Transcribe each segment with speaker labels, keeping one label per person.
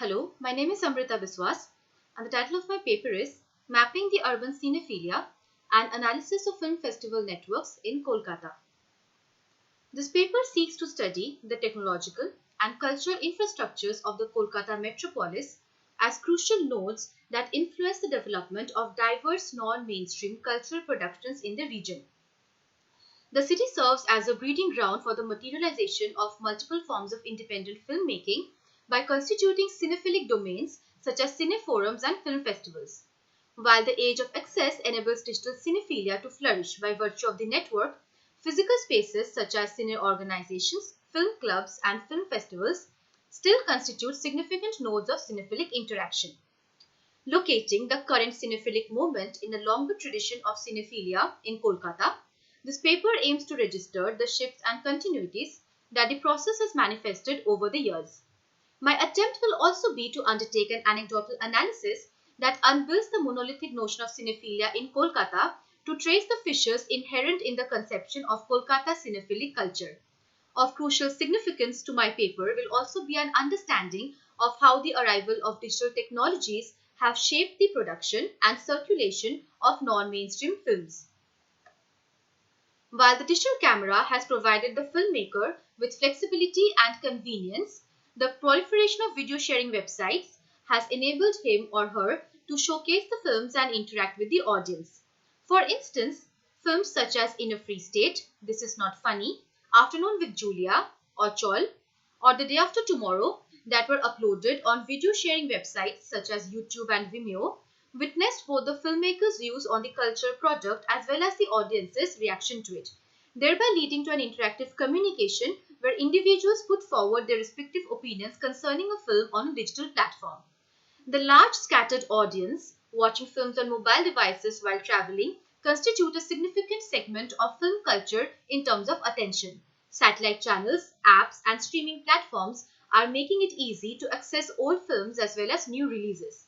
Speaker 1: Hello, my name is Amrita Biswas, and the title of my paper is Mapping the Urban Cinephilia and Analysis of Film Festival Networks in Kolkata. This paper seeks to study the technological and cultural infrastructures of the Kolkata metropolis as crucial nodes that influence the development of diverse non-mainstream cultural productions in the region. The city serves as a breeding ground for the materialization of multiple forms of independent filmmaking by constituting cinephilic domains such as cineforums and film festivals. While the age of access enables digital cinephilia to flourish by virtue of the network, physical spaces such as cine organizations, film clubs, and film festivals still constitute significant nodes of cinephilic interaction. Locating the current cinephilic movement in a longer tradition of cinephilia in Kolkata, this paper aims to register the shifts and continuities that the process has manifested over the years. My attempt will also be to undertake an anecdotal analysis that unbuilds the monolithic notion of cinephilia in Kolkata to trace the fissures inherent in the conception of Kolkata cinephilic culture. Of crucial significance to my paper will also be an understanding of how the arrival of digital technologies have shaped the production and circulation of non-mainstream films. While the digital camera has provided the filmmaker with flexibility and convenience, the proliferation of video sharing websites has enabled him or her to showcase the films and interact with the audience. For instance, films such as In a Free State, This Is Not Funny, Afternoon with Julia, or Chol, or The Day After Tomorrow that were uploaded on video sharing websites such as YouTube and Vimeo witnessed both the filmmaker's views on the cultural product as well as the audience's reaction to it, thereby leading to an interactive communication where individuals put forward their respective opinions concerning a film on a digital platform. The large scattered audience watching films on mobile devices while traveling constitute a significant segment of film culture in terms of attention. Satellite channels, apps, and streaming platforms are making it easy to access old films as well as new releases.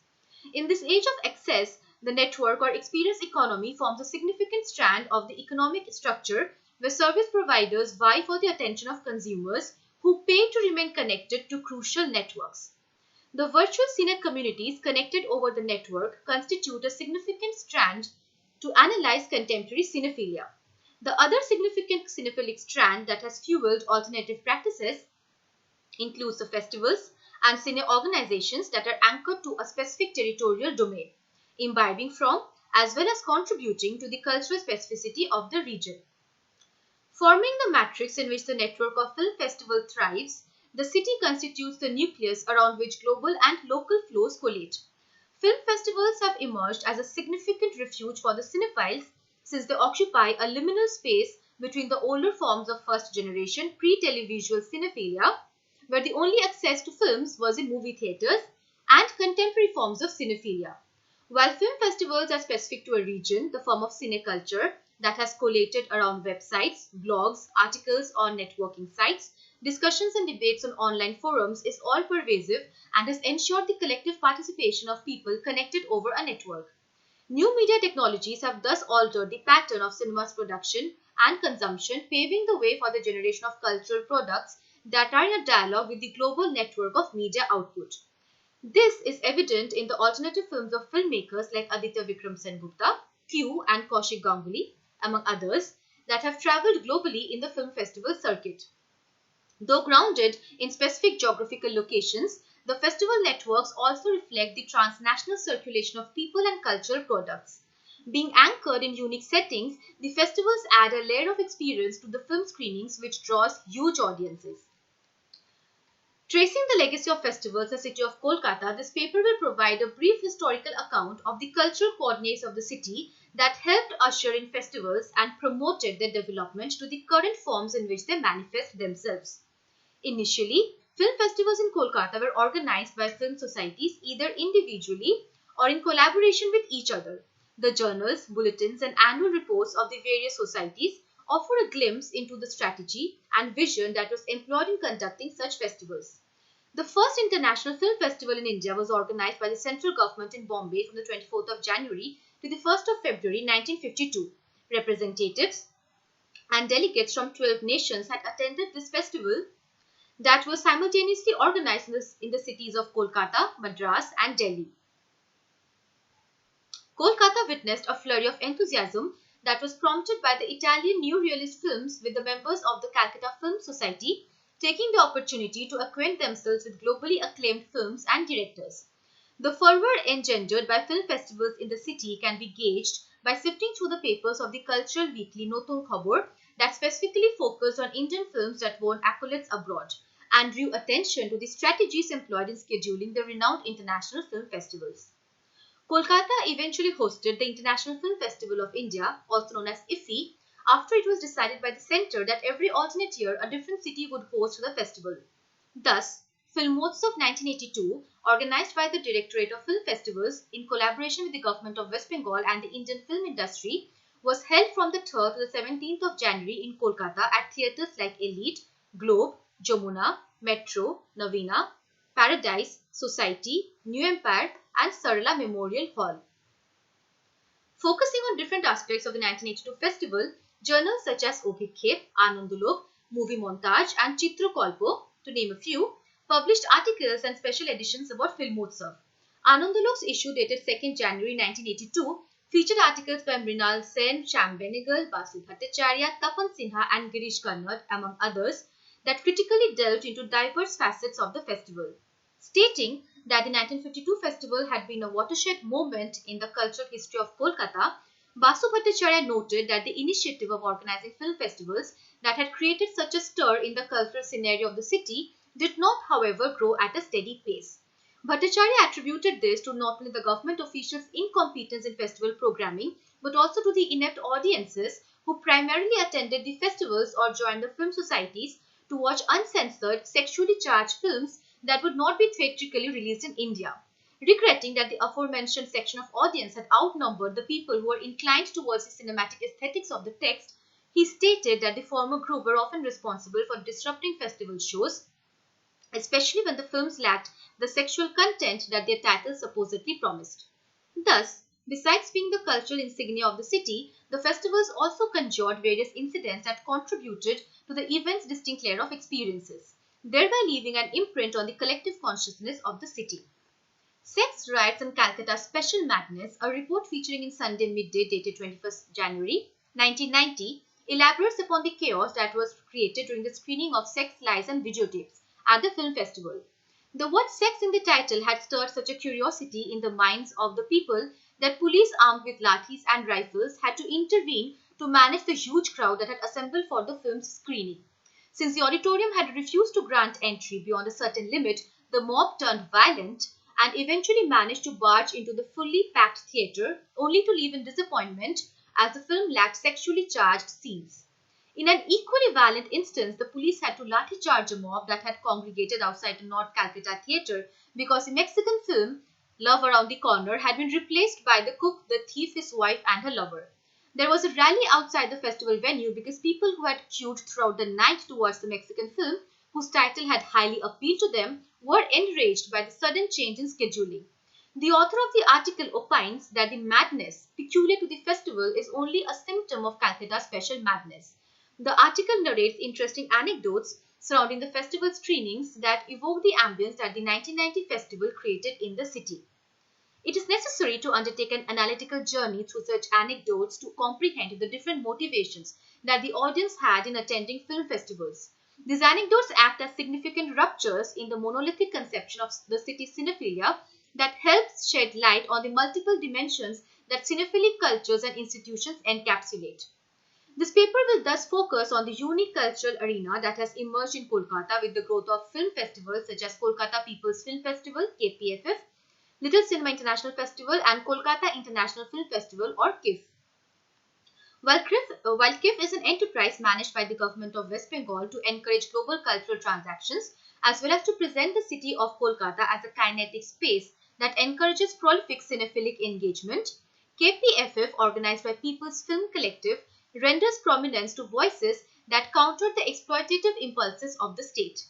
Speaker 1: In this age of access, the network or experience economy forms a significant strand of the economic structure where service providers vie for the attention of consumers who pay to remain connected to crucial networks. The virtual cine communities connected over the network constitute a significant strand to analyze contemporary cinephilia. The other significant cinephilic strand that has fueled alternative practices includes the festivals and cine organizations that are anchored to a specific territorial domain, imbibing from as well as contributing to the cultural specificity of the region. Forming the matrix in which the network of film festival thrives, the city constitutes the nucleus around which global and local flows collate. Film festivals have emerged as a significant refuge for the cinephiles since they occupy a liminal space between the older forms of first-generation pre-televisual cinephilia, where the only access to films was in movie theatres, and contemporary forms of cinephilia. While film festivals are specific to a region, the form of cineculture that has collated around websites, blogs, articles on networking sites, discussions and debates on online forums is all-pervasive and has ensured the collective participation of people connected over a network. New media technologies have thus altered the pattern of cinema's production and consumption, paving the way for the generation of cultural products that are in a dialogue with the global network of media output. This is evident in the alternative films of filmmakers like Aditya Vikram Sengupta, Q, and Kaushik Ganguly, among others, that have travelled globally in the film festival circuit. Though grounded in specific geographical locations, the festival networks also reflect the transnational circulation of people and cultural products. Being anchored in unique settings, the festivals add a layer of experience to the film screenings which draws huge audiences. Tracing the legacy of festivals in the city of Kolkata, this paper will provide a brief historical account of the cultural coordinates of the city that helped usher in festivals and promoted their development to the current forms in which they manifest themselves. Initially, film festivals in Kolkata were organized by film societies either individually or in collaboration with each other. The journals, bulletins, and annual reports of the various societies offer a glimpse into the strategy and vision that was employed in conducting such festivals. The first international film festival in India was organized by the central government in Bombay from the 24th of January to the 1st of February 1952. Representatives and delegates from 12 nations had attended this festival that was simultaneously organized in the cities of Kolkata, Madras, and Delhi. Kolkata witnessed a flurry of enthusiasm that was prompted by the Italian new realist films, with the members of the Calcutta Film Society taking the opportunity to acquaint themselves with globally acclaimed films and directors. The fervor engendered by film festivals in the city can be gauged by sifting through the papers of the cultural weekly Notun Khabor that specifically focused on Indian films that won accolades abroad and drew attention to the strategies employed in scheduling the renowned international film festivals. Kolkata eventually hosted the International Film Festival of India, also known as IFFI, after it was decided by the centre that every alternate year a different city would host the festival. Thus, Filmotsav 1982, organized by the Directorate of Film Festivals in collaboration with the Government of West Bengal and the Indian film industry, was held from the 3rd to the 17th of January in Kolkata at theatres like Elite, Globe, Jamuna, Metro, Navina, Paradise, Society, New Empire, and Sarla Memorial Hall. Focusing on different aspects of the 1982 festival, journals such as Obhikhep, Anandalok, Movie Montage, and Chitrakalpo, to name a few, published articles and special editions about Filmotsav. Anandalok's issue dated 2nd January 1982 featured articles by Mrinal Sen, Sham Benegal, Basu Bhattacharya, Tapan Sinha, and Girish Karnad, among others, that critically delved into diverse facets of the festival, stating that the 1952 festival had been a watershed moment in the cultural history of Kolkata. Basu Bhattacharya noted that the initiative of organizing film festivals that had created such a stir in the cultural scenario of the city did not, however, grow at a steady pace. Bhattacharya attributed this to not only the government officials' incompetence in festival programming, but also to the inept audiences who primarily attended the festivals or joined the film societies to watch uncensored, sexually charged films that would not be theatrically released in India. Regretting that the aforementioned section of audience had outnumbered the people who were inclined towards the cinematic aesthetics of the text, he stated that the former group were often responsible for disrupting festival shows, especially when the films lacked the sexual content that their titles supposedly promised. Thus, besides being the cultural insignia of the city, the festivals also conjured various incidents that contributed to the event's distinct layer of experiences, thereby leaving an imprint on the collective consciousness of the city. Sex Riots in Calcutta's Special Madness, a report featuring in Sunday Midday dated 21st January 1990, elaborates upon the chaos that was created during the screening of Sex, Lies and Videotapes at the film festival. The word sex in the title had stirred such a curiosity in the minds of the people that police armed with lathis and rifles had to intervene to manage the huge crowd that had assembled for the film's screening. Since the auditorium had refused to grant entry beyond a certain limit, the mob turned violent and eventually managed to barge into the fully packed theatre, only to leave in disappointment as the film lacked sexually charged scenes. In an equally violent instance, the police had to lathi charge a mob that had congregated outside the North Calcutta Theatre because the Mexican film Love Around the Corner had been replaced by the cook, the thief, his wife, and her lover. There was a rally outside the festival venue because people who had queued throughout the night to watch the Mexican film, whose title had highly appealed to them, were enraged by the sudden change in scheduling. The author of the article opines that the madness peculiar to the festival is only a symptom of Calcutta's special madness. The article narrates interesting anecdotes surrounding the festival screenings that evoke the ambience that the 1990 festival created in the city. It is necessary to undertake an analytical journey through such anecdotes to comprehend the different motivations that the audience had in attending film festivals. These anecdotes act as significant ruptures in the monolithic conception of the city's cinephilia that helps shed light on the multiple dimensions that cinephilic cultures and institutions encapsulate. This paper will thus focus on the unique cultural arena that has emerged in Kolkata with the growth of film festivals such as Kolkata People's Film Festival (KPFF), Little Cinema International Festival, and Kolkata International Film Festival or KIF. While KIF is an enterprise managed by the government of West Bengal to encourage global cultural transactions as well as to present the city of Kolkata as a kinetic space that encourages prolific cinephilic engagement, KPFF, organized by People's Film Collective, renders prominence to voices that counter the exploitative impulses of the state.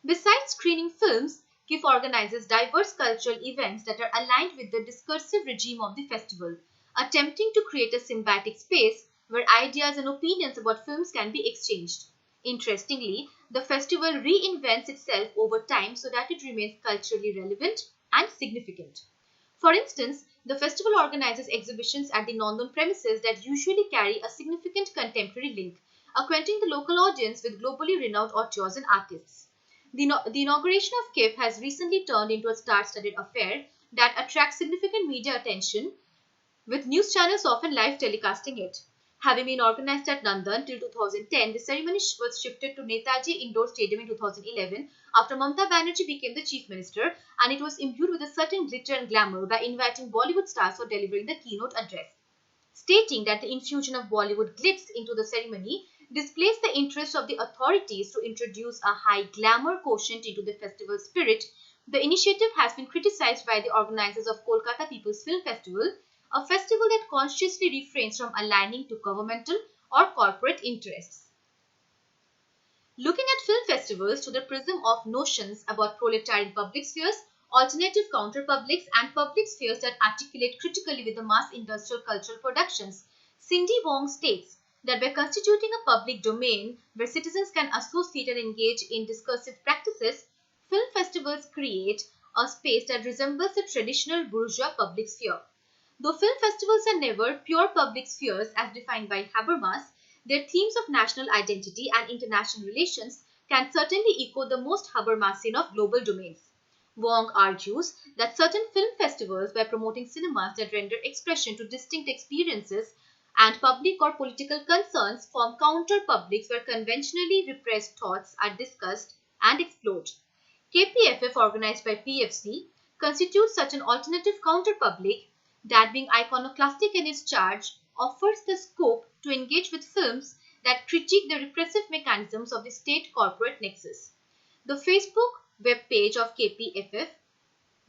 Speaker 1: Besides screening films, KIF organizes diverse cultural events that are aligned with the discursive regime of the festival, attempting to create a symbiotic space where ideas and opinions about films can be exchanged. Interestingly, The festival reinvents itself over time so that it remains culturally relevant and significant. For instance, the festival organizes exhibitions at the non-known premises that usually carry a significant contemporary link, acquainting the local audience with globally renowned auteurs and artists. The inauguration of KIF has recently turned into a star-studded affair that attracts significant media attention, with news channels often live telecasting it. Having been organized at London till 2010, the ceremony was shifted to Netaji Indoor Stadium in 2011 after Mamata Banerjee became the chief minister, and it was imbued with a certain glitter and glamour by inviting Bollywood stars for delivering the keynote address. Stating that the infusion of Bollywood glitz into the ceremony displays the interest of the authorities to introduce a high glamour quotient into the festival spirit, the initiative has been criticized by the organizers of Kolkata People's Film Festival, a festival that consciously refrains from aligning to governmental or corporate interests. Looking at film festivals through the prism of notions about proletarian public spheres, alternative counter-publics, and public spheres that articulate critically with the mass industrial cultural productions, Cindy Wong states that by constituting a public domain where citizens can associate and engage in discursive practices, film festivals create a space that resembles the traditional bourgeois public sphere. Though film festivals are never pure public spheres as defined by Habermas, their themes of national identity and international relations can certainly echo the most Habermasian of global domains. Wong argues that certain film festivals, by promoting cinemas that render expression to distinct experiences and public or political concerns, form counter-publics where conventionally repressed thoughts are discussed and explored. KPFF, organized by PFC, constitutes such an alternative counter-public that, being iconoclastic in its charge, offers the scope to engage with films that critique the repressive mechanisms of the state-corporate nexus. The Facebook web page of KPFF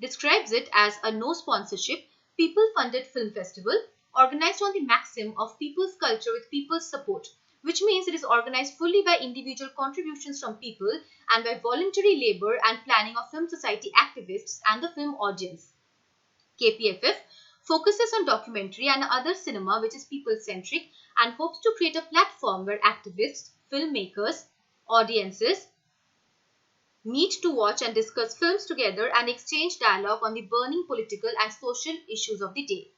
Speaker 1: describes it as a no-sponsorship, people-funded film festival organized on the maxim of people's culture with people's support, which means it is organized fully by individual contributions from people and by voluntary labor and planning of film society activists and the film audience. KPFF focuses on documentary and other cinema which is people-centric and hopes to create a platform where activists, filmmakers, audiences meet to watch and discuss films together and exchange dialogue on the burning political and social issues of the day.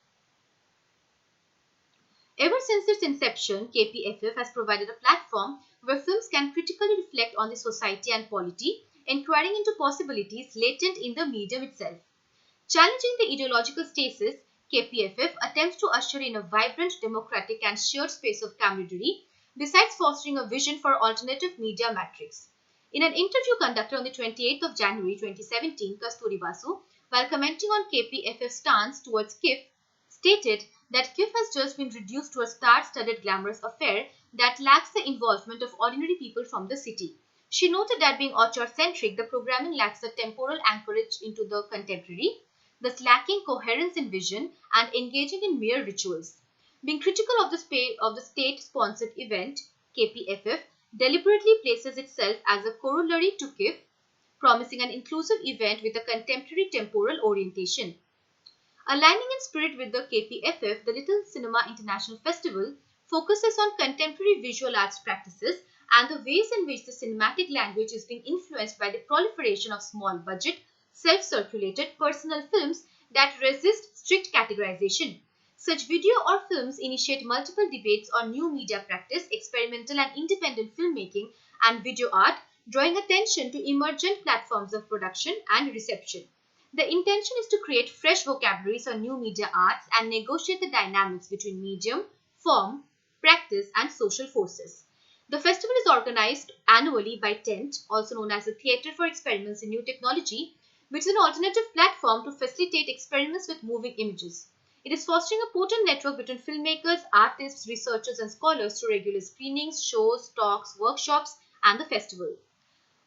Speaker 1: Ever since its inception, KPFF has provided a platform where films can critically reflect on the society and polity, inquiring into possibilities latent in the medium itself. Challenging the ideological stasis, KPFF attempts to usher in a vibrant, democratic and shared space of camaraderie, besides fostering a vision for alternative media matrix. In an interview conducted on the 28th of January 2017, Kasturi Basu, while commenting on KPFF's stance towards KIF, stated that KIF has just been reduced to a star-studded glamorous affair that lacks the involvement of ordinary people from the city. She noted that being auteur-centric, the programming lacks a temporal anchorage into the contemporary, thus lacking coherence in vision and engaging in mere rituals. Being critical of the state-sponsored event, KPFF deliberately places itself as a corollary to KIF, promising an inclusive event with a contemporary temporal orientation. Aligning in spirit with the KPFF, the Little Cinema International Festival focuses on contemporary visual arts practices and the ways in which the cinematic language is being influenced by the proliferation of small-budget, self-circulated personal films that resist strict categorization. Such video or films initiate multiple debates on new media practice, experimental and independent filmmaking, and video art, drawing attention to emergent platforms of production and reception. The intention is to create fresh vocabularies on new media arts and negotiate the dynamics between medium, form, practice, and social forces. The festival is organized annually by TENT, also known as the Theatre for Experiments in New Technology, which is an alternative platform to facilitate experiments with moving images. It is fostering a potent network between filmmakers, artists, researchers, and scholars through regular screenings, shows, talks, workshops, and the festival.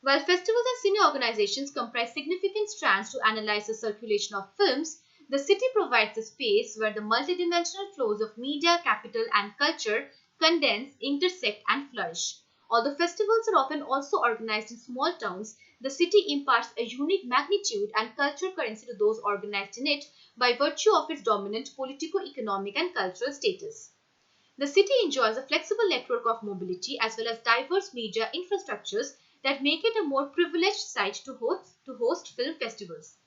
Speaker 1: While festivals and cine organizations comprise significant strands to analyze the circulation of films, the city provides a space where the multidimensional flows of media, capital, and culture condense, intersect, and flourish. Although festivals are often also organized in small towns, the city imparts a unique magnitude and cultural currency to those organized in it by virtue of its dominant politico-economic and cultural status. The city enjoys a flexible network of mobility as well as diverse media infrastructures that make it a more privileged site to host film festivals.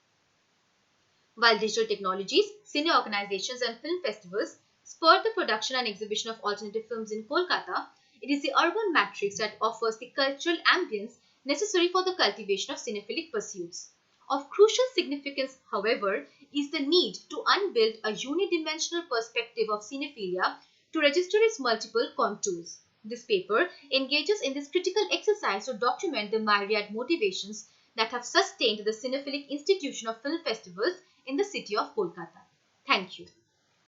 Speaker 1: While digital technologies, cine organizations and film festivals spurred the production and exhibition of alternative films in Kolkata, it is the urban matrix that offers the cultural ambience necessary for the cultivation of cinephilic pursuits. Of crucial significance, however, is the need to unbuild a unidimensional perspective of cinephilia to register its multiple contours. This paper engages in this critical exercise to document the myriad motivations that have sustained the cinephilic institution of film festivals in the city of Kolkata. Thank you.